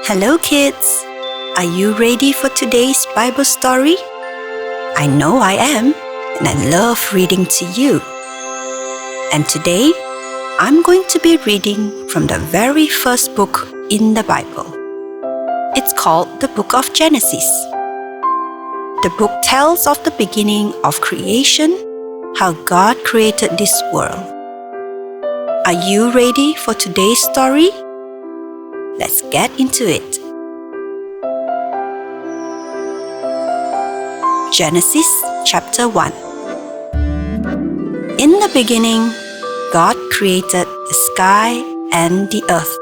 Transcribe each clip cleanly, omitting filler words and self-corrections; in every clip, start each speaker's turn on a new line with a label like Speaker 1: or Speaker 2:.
Speaker 1: Hello, kids! Are you ready for today's Bible story? I know I am, and I love reading to you. And today, I'm going to be reading from the very first book in the Bible. It's called the Book of Genesis. The book tells of the beginning of creation, how God created this world. Are you ready for today's story? Let's get into it. Genesis chapter 1. In the beginning, God created the sky and the earth.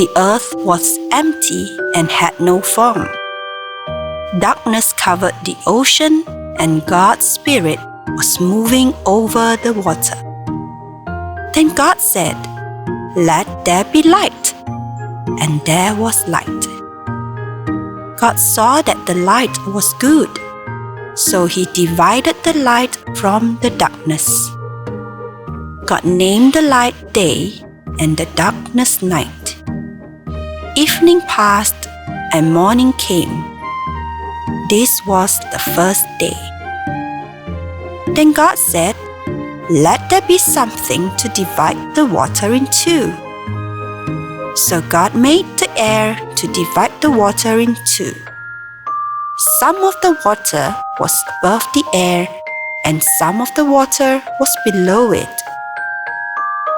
Speaker 1: The earth was empty and had no form. Darkness covered the ocean, and God's Spirit was moving over the water. Then God said, "Let there be light." And there was light. God saw that the light was good, so He divided the light from the darkness. God named the light day and the darkness night. Evening passed and morning came. This was the first day. Then God said, "Let there be something to divide the water in two." So God made the air to divide the water in two. Some of the water was above the air, and some of the water was below it.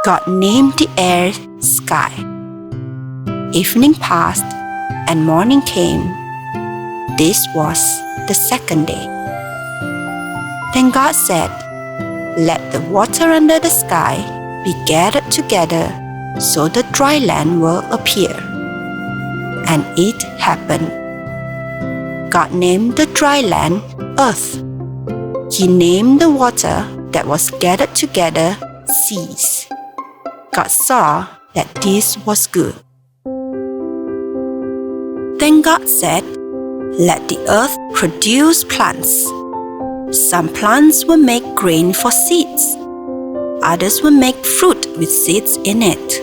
Speaker 1: God named the air sky. Evening passed, and morning came. This was the second day. Then God said, "Let the water under the sky be gathered together, so the dry land will appear." And it happened. God named the dry land earth. He named the water that was gathered together seas. God saw that this was good. Then God said, "Let the earth produce plants. Some plants will make grain for seeds. Others will make fruit with seeds in it.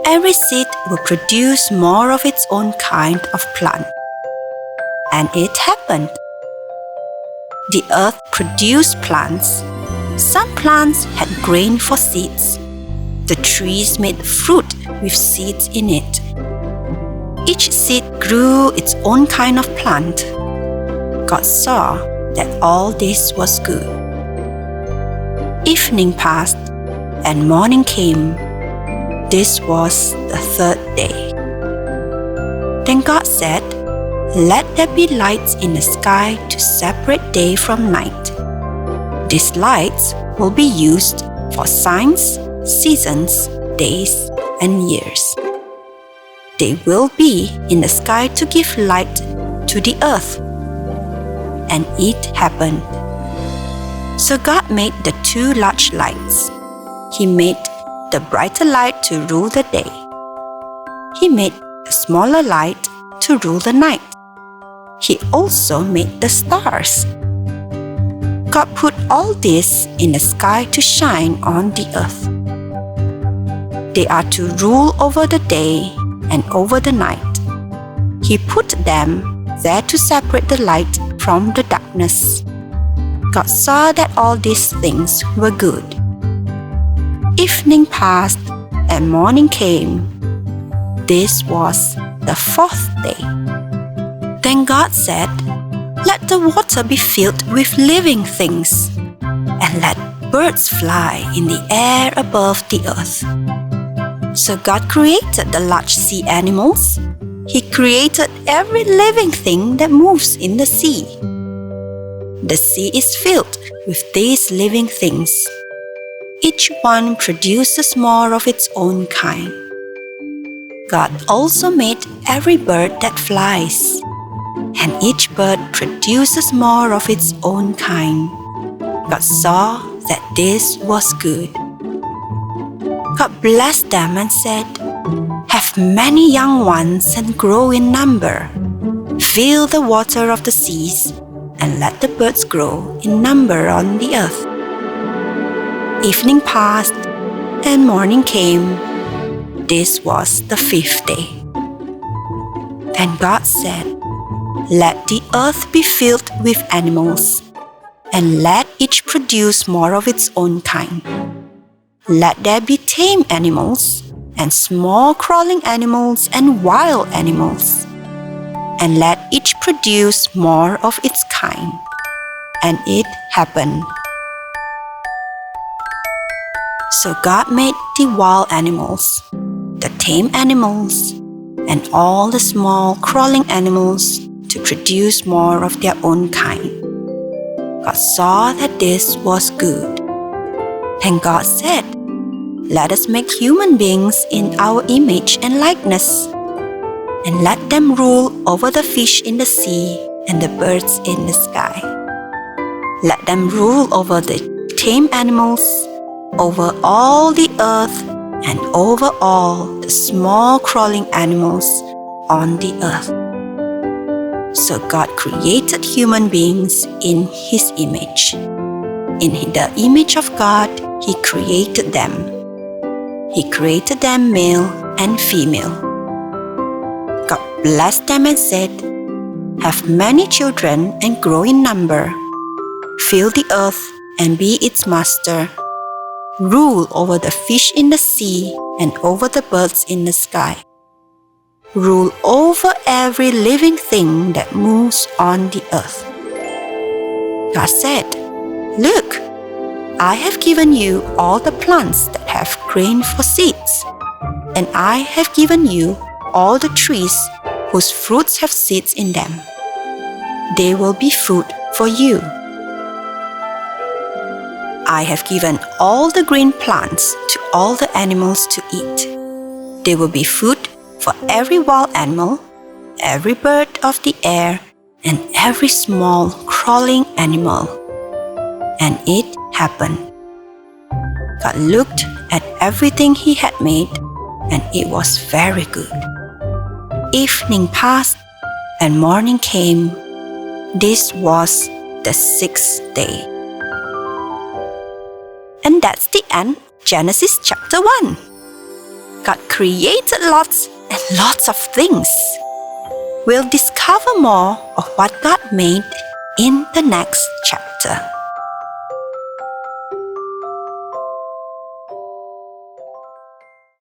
Speaker 1: Every seed will produce more of its own kind of plant." And it happened. The earth produced plants. Some plants had grain for seeds. The trees made fruit with seeds in it. Each seed grew its own kind of plant. God saw that all this was good. Evening passed, and morning came. This was the third day. Then God said, "Let there be lights in the sky to separate day from night. These lights will be used for signs, seasons, days, and years. They will be in the sky to give light to the earth." And it happened. So God made the two large lights. He made the brighter light to rule the day. He made the smaller light to rule the night. He also made the stars. God put all this in the sky to shine on the earth. They are to rule over the day and over the night. He put them there to separate the light from the darkness. God saw that all these things were good. Evening passed, and morning came. This was the fourth day. Then God said, "Let the water be filled with living things, and let birds fly in the air above the earth." So God created the large sea animals. He created every living thing that moves in the sea. The sea is filled with these living things. Each one produces more of its own kind. God also made every bird that flies, and each bird produces more of its own kind. God saw that this was good. God blessed them and said, "Have many young ones and grow in number. Fill the water of the seas, and let the birds grow in number on the earth." Evening passed, and morning came. This was the fifth day. And God said, "Let the earth be filled with animals, and let each produce more of its own kind. Let there be tame animals, and small crawling animals, and wild animals. And let each produce more of its kind." And it happened. So God made the wild animals, the tame animals, and all the small crawling animals to produce more of their own kind. God saw that this was good. Then God said, "Let us make human beings in our image and likeness, and let them rule over the fish in the sea and the birds in the sky. Let them rule over the tame animals, over all the earth, and over all the small crawling animals on the earth." So God created human beings in His image. In the image of God, He created them. He created them male and female. God blessed them and said, "Have many children and grow in number. Fill the earth and be its master. Rule over the fish in the sea and over the birds in the sky. Rule over every living thing that moves on the earth." God said, "Look, I have given you all the plants that have grain for seeds, and I have given you all the trees whose fruits have seeds in them. They will be food for you. I have given all the green plants to all the animals to eat. They will be food for every wild animal, every bird of the air, and every small crawling animal." And it happened. God looked at everything He had made, and it was very good. Evening passed, and morning came. This was the 6th day. And that's the end, Genesis chapter 1. God created lots and lots of things. We'll discover more of what God made in the next chapter.